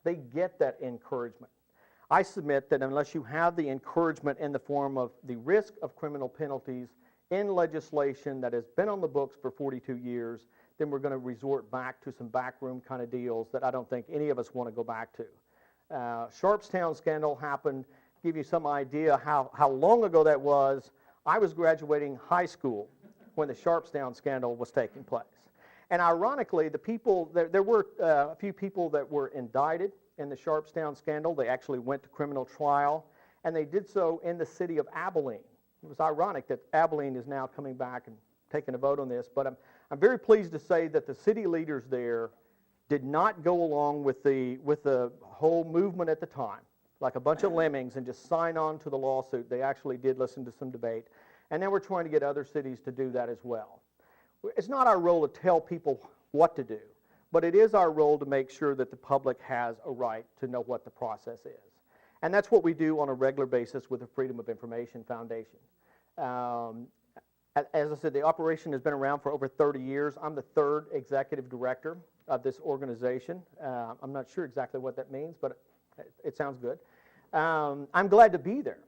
They get that encouragement. I submit that unless you have the encouragement in the form of the risk of criminal penalties in legislation that has been on the books for 42 years, then we're going to resort back to some backroom kind of deals that I don't think any of us want to go back to. Sharpstown scandal happened. Give you some idea how long ago that was. I was graduating high school when the Sharpstown scandal was taking place. And ironically, the people, there were a few people that were indicted in the Sharpstown scandal. They actually went to criminal trial, and they did so in the city of Abilene. It was ironic that Abilene is now coming back and taking a vote on this, but I'm very pleased to say that the city leaders there did not go along with the whole movement at the time, like a bunch of lemmings, and just sign on to the lawsuit. They actually did listen to some debate, and then we're trying to get other cities to do that as well. It's not our role to tell people what to do, but it is our role to make sure that the public has a right to know what the process is. And that's what we do on a regular basis with the Freedom of Information Foundation. As I said, the operation has been around for over 30 years. I'm the third executive director of this organization. I'm not sure exactly what that means, but it sounds good. I'm glad to be there,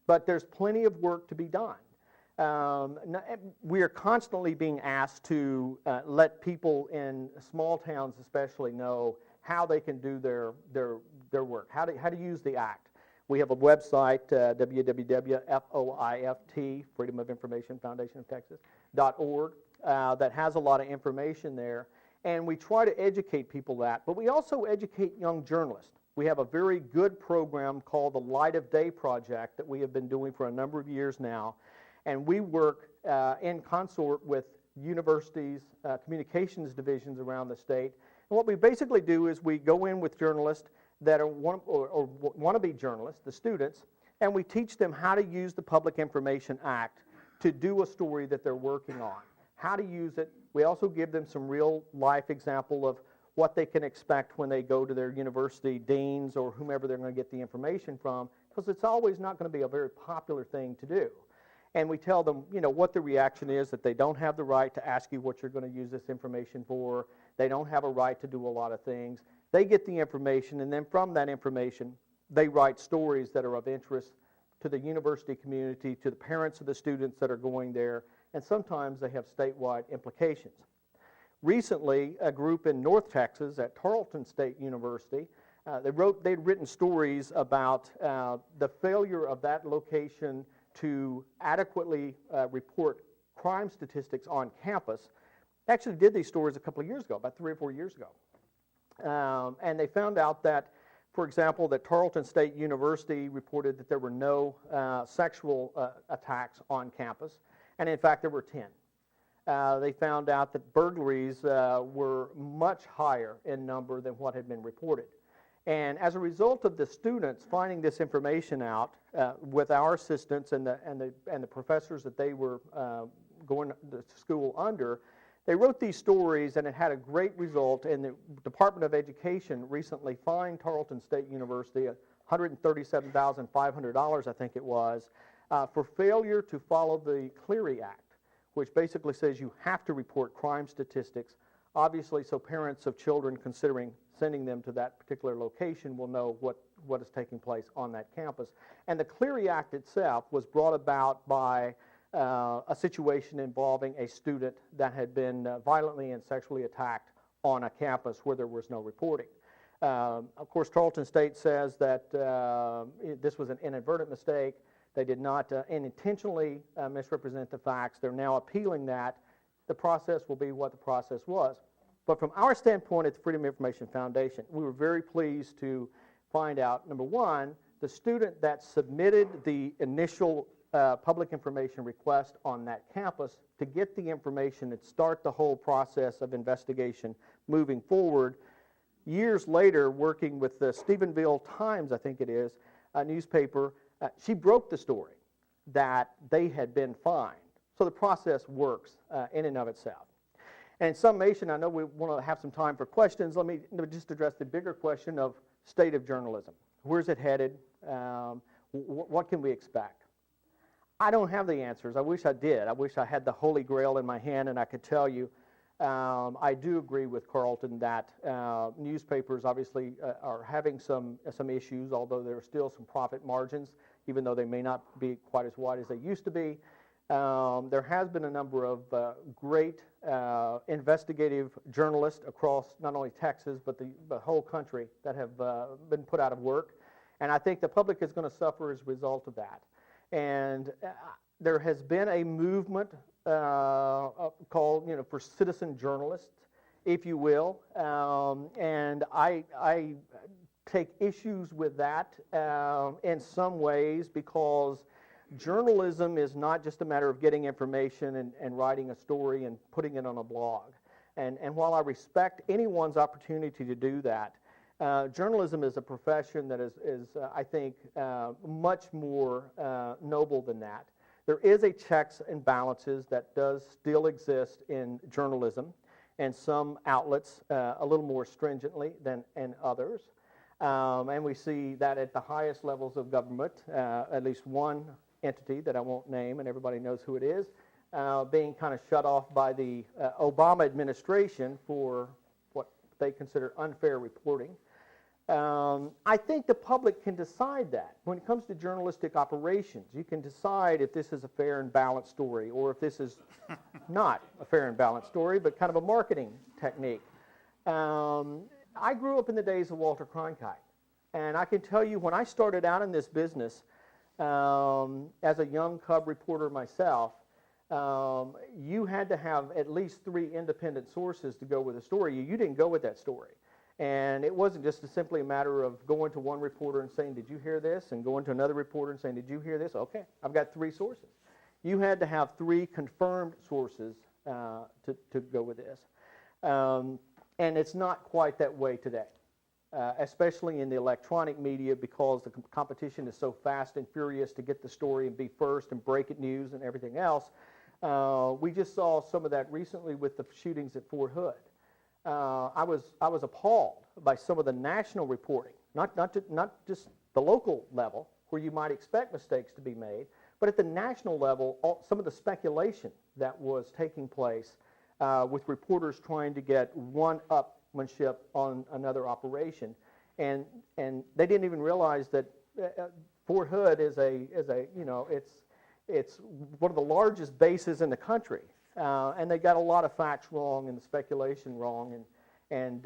but there's plenty of work to be done. We are constantly being asked to let people in small towns especially know how they can do their work, how to use the Act. We have a website, www.FOIFT, Freedom of Information Foundation of Texas.org, that has a lot of information there. And we try to educate people that, but we also educate young journalists. We have a very good program called the Light of Day Project that we have been doing for a number of years now. And we work in consort with universities, communications divisions around the state. And what we basically do is we go in with journalists that are want-to-be journalists, the students, and we teach them how to use the Public Information Act to do a story that they're working on, how to use it. We also give them some real-life example of what they can expect when they go to their university deans or whomever they're going to get the information from, because it's always not going to be a very popular thing to do. And we tell them, what the reaction is, that they don't have the right to ask you what you're going to use this information for. They don't have a right to do a lot of things. They get the information, and then from that information, they write stories that are of interest to the university community, to the parents of the students that are going there, and sometimes they have statewide implications. Recently, a group in North Texas at Tarleton State University, they'd written stories about the failure of that location to adequately report crime statistics on campus. They actually did these stories a couple of years ago, about 3 or 4 years ago. And they found out that, for example, that Tarleton State University reported that there were no sexual attacks on campus, and in fact there were 10. They found out that burglaries were much higher in number than what had been reported. And as a result of the students finding this information out with our assistants and the professors that they were going to school under, they wrote these stories, and it had a great result. And the Department of Education recently fined Tarleton State University $137,500, I think it was, for failure to follow the Clery Act, which basically says you have to report crime statistics, obviously, so parents of children considering sending them to that particular location will know what is taking place on that campus. And the Clery Act itself was brought about by a situation involving a student that had been violently and sexually attacked on a campus where there was no reporting. Of course, Tarleton State says that this was an inadvertent mistake. They did not intentionally misrepresent the facts. They're now appealing that. The process will be what the process was. But from our standpoint at the Freedom of Information Foundation, we were very pleased to find out, number one, the student that submitted the initial public information request on that campus to get the information and start the whole process of investigation moving forward. Years later, working with the Stephenville Times, I think it is, a newspaper, she broke the story that they had been fined. So the process works in and of itself. And in summation, I know we want to have some time for questions. Let me just address the bigger question of state of journalism. Where's it headed? What can we expect? I don't have the answers. I wish I did. I wish I had the Holy Grail in my hand and I could tell you. I do agree with Carlton that newspapers obviously are having some issues, although there are still some profit margins, even though they may not be quite as wide as they used to be. There has been a number of great investigative journalists across not only Texas but the whole country that have been put out of work, and I think the public is going to suffer as a result of that. And there has been a movement called, for citizen journalists, if you will, and I take issues with that in some ways, because journalism is not just a matter of getting information and writing a story and putting it on a blog. And while I respect anyone's opportunity to do that, journalism is a profession that is I think, much more noble than that. There is a checks and balances that does still exist in journalism, and some outlets a little more stringently than in others. And we see that at the highest levels of government, at least one entity that I won't name, and everybody knows who it is, being kind of shut off by the Obama administration for what they consider unfair reporting. I think the public can decide that. When it comes to journalistic operations, you can decide if this is a fair and balanced story, or if this is not a fair and balanced story, but kind of a marketing technique. I grew up in the days of Walter Cronkite, and I can tell you, when I started out in this business, as a young cub reporter myself, you had to have at least 3 independent sources to go with a story. You didn't go with that story. And it wasn't just simply a matter of going to one reporter and saying, did you hear this? And going to another reporter and saying, did you hear this? Okay, I've got 3 sources. You had to have 3 confirmed sources to go with this. And it's not quite that way today, especially in the electronic media, because the competition is so fast and furious to get the story and be first and break it news and everything else. We just saw some of that recently with the shootings at Fort Hood. I was appalled by some of the national reporting, not just the local level where you might expect mistakes to be made, but at the national level, some of the speculation that was taking place with reporters trying to get one-upmanship on another operation, and they didn't even realize that Fort Hood is it's one of the largest bases in the country. And they got a lot of facts wrong and the speculation wrong, and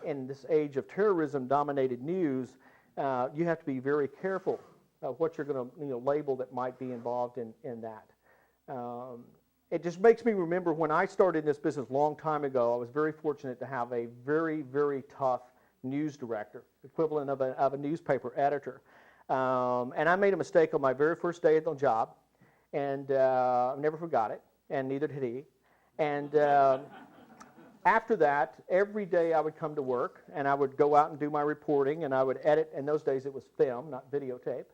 in this age of terrorism-dominated news, you have to be very careful of what you're going to label that might be involved in that. It just makes me remember when I started in this business a long time ago. I was very fortunate to have a very, very tough news director, equivalent of a newspaper editor, and I made a mistake on my very first day at the job, and I never forgot it. And neither did he. And after that, every day I would come to work, and I would go out and do my reporting, and I would edit. In those days, it was film, not videotape.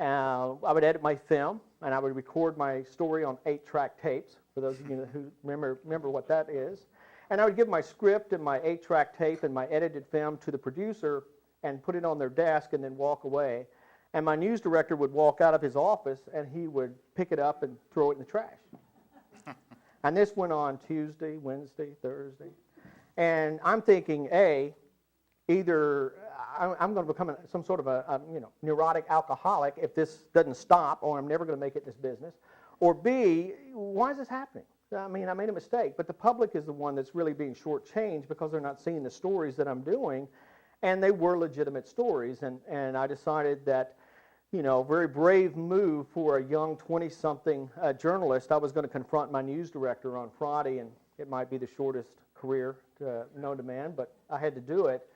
I would edit my film, and I would record my story on 8-track tapes, for those of you who remember what that is. And I would give my script and my 8-track tape and my edited film to the producer and put it on their desk and then walk away. And my news director would walk out of his office, and he would pick it up and throw it in the trash. And this went on Tuesday, Wednesday, Thursday. And I'm thinking, either I'm going to become some sort of a neurotic alcoholic if this doesn't stop, or I'm never going to make it in this business. Or B, why is this happening? I mean, I made a mistake. But the public is the one that's really being shortchanged because they're not seeing the stories that I'm doing. And they were legitimate stories. And I decided that, very brave move for a young 20-something journalist. I was going to confront my news director on Friday, and it might be the shortest career known to man, but I had to do it.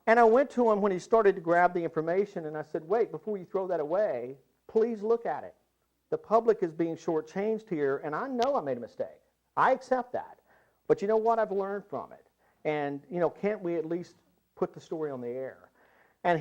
And I went to him when he started to grab the information, and I said, wait, before you throw that away, please look at it. The public is being shortchanged here, and I know I made a mistake. I accept that. But you know what? I've learned from it. And, can't we at least put the story on the air?